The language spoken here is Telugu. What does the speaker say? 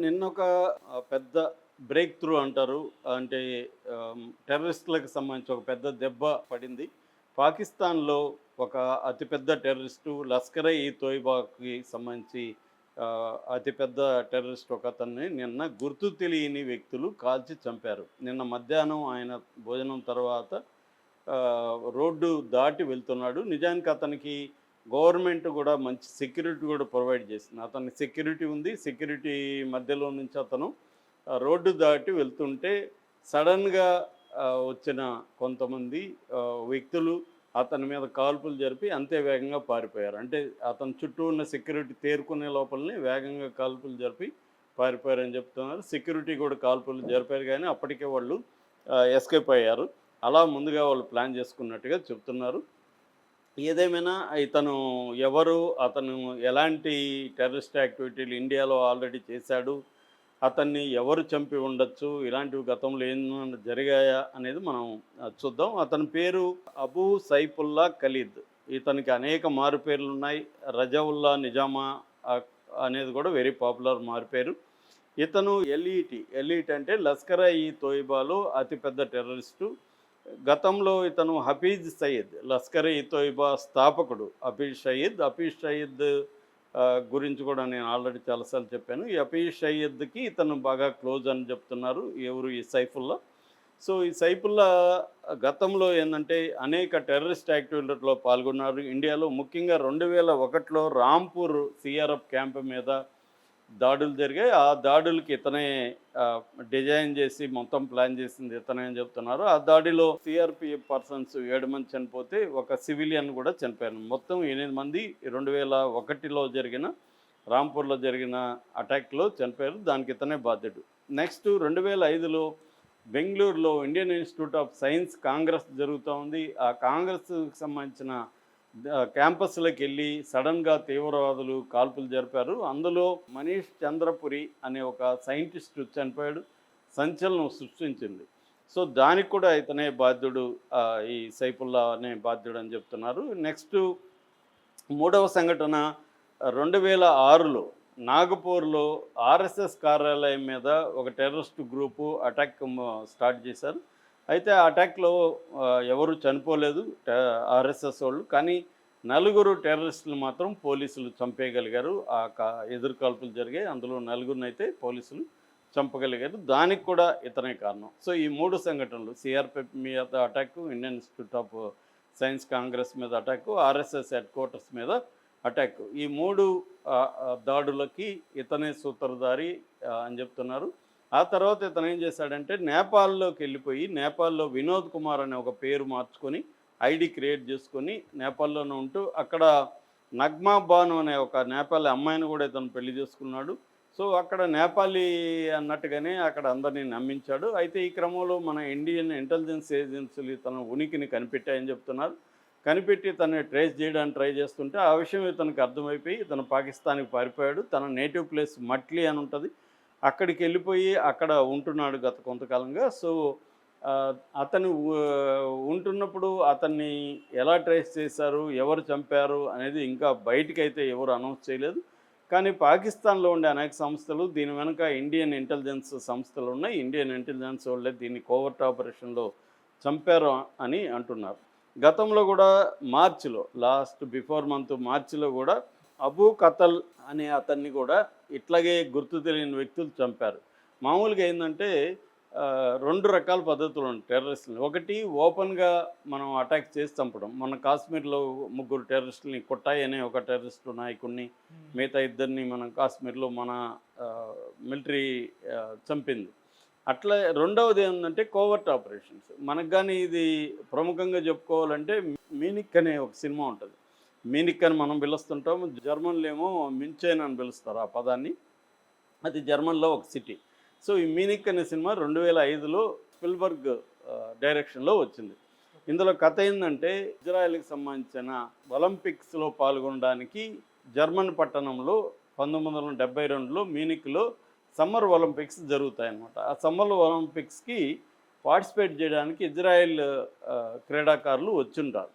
నిన్నొక పెద్ద బ్రేక్ త్రూ అంటారు. అంటే టెర్రరిస్ట్‌లకు సంబంధించి ఒక పెద్ద దెబ్బ పడింది. పాకిస్తాన్‌లో ఒక అతిపెద్ద టెర్రరిస్టు లష్కర్-ఇ-తోయిబాకి సంబంధించి అతిపెద్ద టెర్రరిస్ట్ ఒకతన్ని నిన్న గుర్తు తెలియని వ్యక్తులు కాల్చి చంపారు. నిన్న మధ్యాహ్నం ఆయన భోజనం తర్వాత రోడ్డు దాటి వెళ్తున్నాడు. నిజానికి అతనికి గవర్నమెంట్ గూడా మంచి సెక్యూరిటీ గూడా ప్రొవైడ్ చేసింది. అతనికి సెక్యూరిటీ ఉంది. సెక్యూరిటీ మధ్యలో నుంచి అతను రోడ్డు దాటి వెళ్తుంటే సడెన్‌గా వచ్చిన కొంతమంది వ్యక్తులు అతని మీద కాల్పులు జరిపి అంతే వేగంగా పారిపోయారు. అంటే అతని చుట్టూ ఉన్న సెక్యూరిటీ తేరుకునే లోపలనే వేగంగా కాల్పులు జరిపి పారిపోయారని చెప్తున్నారు. సెక్యూరిటీ కూడా కాల్పులు జరిపారు గానీ అప్పటికే వాళ్ళు ఎస్కేప్ అయ్యారు. అలా ముందుగా వాళ్ళు ప్లాన్ చేసుకున్నట్టుగా చెప్తున్నారు. ఏదేమైనా ఇతను ఎవరు? అతను ఎలాంటి టెర్రరిస్ట్ యాక్టివిటీలు ఇండియాలో ఆల్రెడీ చేశాడు? అతన్ని ఎవరు చంపి ఉండొచ్చు? ఇలాంటివి గతంలో ఏమన్నా జరిగాయా? అనేది మనం చూద్దాం. అతని పేరు అబూ సైఫుల్లా ఖలీద్. ఇతనికి అనేక మారుపేర్లున్నాయి. రజావుల్లా నిజామా అనేది కూడా వెరీ పాపులర్ మారుపేరు. ఇతను ఎల్ఈటి అంటే లష్కర్-ఇ-తోయిబాలో అతిపెద్ద టెర్రరిస్టు. గతంలో ఇతను హఫీజ్ సయీద్ లష్కర్-ఇ-తోయిబా స్థాపకుడు హఫీజ్ సయీద్ గురించి కూడా నేను ఆల్రెడీ చాలాసార్లు చెప్పాను. ఈ హఫీజ్ సయీద్‌కి ఇతను బాగా క్లోజ్ అని చెప్తున్నారు. ఎవరు? ఈ సైఫుల్లా. సో ఈ సైఫుల్లా గతంలో ఏందంటే అనేక టెర్రరిస్ట్ యాక్టివిటీలో పాల్గొన్నారు. ఇండియాలో ముఖ్యంగా 2001లో రాంపూర్ సీఆర్ఎఫ్ క్యాంప్ మీద దాడులు జరిగాయి. ఆ దాడులకి ఇతనే డిజైన్ చేసి మొత్తం ప్లాన్ చేసింది ఇతనే అని చెప్తున్నారు. ఆ దాడిలో సిఆర్‌పిఎఫ్ పర్సన్స్ 7 మంది చనిపోతే ఒక సివిలియన్ కూడా చనిపోయారు. మొత్తం 8 మంది 2001లో జరిగిన రాంపూర్‌లో జరిగిన అటాక్‌లో చనిపోయారు. దానికి ఇతనే బాధ్యుడు. నెక్స్ట్ 2005లో బెంగుళూరులో Indian institute of science Congress జరుగుతూ ఉంది. ఆ కాంగ్రెస్‌కి సంబంధించిన క్యాంపస్‌లోకి వెళ్ళి సడన్‌గా తీవ్రవాదులు కాల్పులు జరిపారు. అందులో మనీష్ చంద్రపురి అనే ఒక సైంటిస్ట్ చనిపోయాడు. సంచలనం సృష్టించింది. సో దానికి కూడా ఇతనే బాధ్యుడు. ఈ సైఫుల్లా అనే బాధ్యుడు అని చెప్తున్నారు. నెక్స్ట్ మూడవ సంఘటన 2006లో నాగపూర్‌లో ఆర్ఎస్ఎస్ కార్యాలయం మీద ఒక టెర్రరిస్ట్ గ్రూపు అటాక్ స్టార్ట్ చేశారు. అయితే ఆ అటాక్‌లో ఎవరు చనిపోలేదు ఆర్ఎస్ఎస్ వాళ్ళు. కానీ నలుగురు టెర్రరిస్టులు మాత్రం పోలీసులు చంపేయగలిగారు. ఎదురు కాల్పులు జరిగాయి. అందులో నలుగురినైతే పోలీసులు చంపగలిగారు. దానికి కూడా ఇతనే కారణం. సో ఈ 3 సంఘటనలు సిఆర్‌పిఎఫ్ మీద attack, Indian institute of science Congress మీద అటాకు, ఆర్ఎస్ఎస్ హెడ్ క్వార్టర్స్ మీద అటాక్. ఈ 3 దాడులకి ఇతనే సూత్రధారి అని చెప్తున్నారు. ఆ తర్వాత ఇతను ఏం చేశాడంటే నేపాల్‌లోకి వెళ్ళిపోయి నేపాల్‌లో వినోద్ కుమార్ అనే ఒక పేరు మార్చుకొని ఐడీ క్రియేట్ చేసుకొని నేపాల్‌లోనే ఉంటూ అక్కడ నగ్మా బాను అనే ఒక నేపాలీ అమ్మాయిని కూడా ఇతను పెళ్లి చేసుకున్నాడు. సో అక్కడ నేపాలీ అన్నట్టుగానే అక్కడ అందరినీ నమ్మించాడు. అయితే ఈ క్రమంలో మన ఇండియన్ ఇంటెలిజెన్స్ ఏజెన్సీలు ఇతను ఉనికిని కనిపెట్టాయని చెప్తున్నారు. కనిపెట్టి తనని ట్రేస్ చేయడానికి ట్రై చేస్తుంటే ఆ విషయం ఇతనికి అర్థమైపోయి ఇతను పాకిస్తాన్‌కి పారిపోయాడు. తన నేటివ్ ప్లేస్ మట్లీ అని ఉంటుంది. అక్కడికి వెళ్ళిపోయి అక్కడ ఉంటున్నాడు గత కొంతకాలంగా. సో అతను ఉంటున్నప్పుడు అతన్ని ఎలా ట్రేస్ చేశారు? ఎవరు చంపారు? అనేది ఇంకా బయటికైతే ఎవరు అనౌన్స్ చేయలేదు. కానీ పాకిస్తాన్‌లో ఉండే అనేక సంస్థలు దీని వెనుక ఇండియన్ ఇంటెలిజెన్స్ సంస్థలున్నాయి. ఇండియన్ ఇంటెలిజెన్స్ వాళ్ళే దీన్ని కోవర్ట్ ఆపరేషన్‌లో చంపారు అని అంటున్నారు. గతంలో కూడా మార్చిలో బిఫోర్ మంత్ మార్చిలో కూడా అబూ కతల్ అనే అతన్ని కూడా ఇట్లాగే గుర్తు తెలియని వ్యక్తులు చంపారు. మామూలుగా ఏందంటే 2 రకాల పద్ధతులు ఉంటాయి టెర్రరిస్టులని. ఒకటి ఓపెన్‌గా మనం అటాక్ చేసి చంపడం. మన కాశ్మీర్‌లో 3 టెర్రరిస్టులని కొట్టాయి అనే ఒక టెర్రరిస్టు నాయకుడిని, మిగతా ఇద్దరిని మనం కాశ్మీర్‌లో మన మిలిటరీ చంపింది. అట్లా రెండవది ఏందంటే కోవర్ట్ ఆపరేషన్స్. మనకు గానీ ఇది ప్రముఖంగా చెప్పుకోవాలంటే 'మ్యూనిక్' అనే ఒక సినిమా ఉంటది. మ్యూనిక్ అని మనం పిలుస్తుంటాం. జర్మన్‌లేమో మించెన్ అని పిలుస్తారు ఆ పదాన్ని. అది జర్మన్‌లో ఒక సిటీ. సో ఈ 'మ్యూనిక్' అనే సినిమా 2005లో స్పిల్బర్గ్ డైరెక్షన్‌లో వచ్చింది. ఇందులో కథ ఏందంటే ఇజ్రాయెల్‌కి సంబంధించిన ఒలింపిక్స్‌లో పాల్గొనడానికి జర్మన్ పట్టణంలో 1972లో మ్యూనిక్‌లో సమ్మర్ ఒలింపిక్స్ జరుగుతాయన్నమాట. ఆ సమ్మర్ ఒలింపిక్స్‌కి పార్టిసిపేట్ చేయడానికి ఇజ్రాయెల్ క్రీడాకారులు వచ్చుంటారు.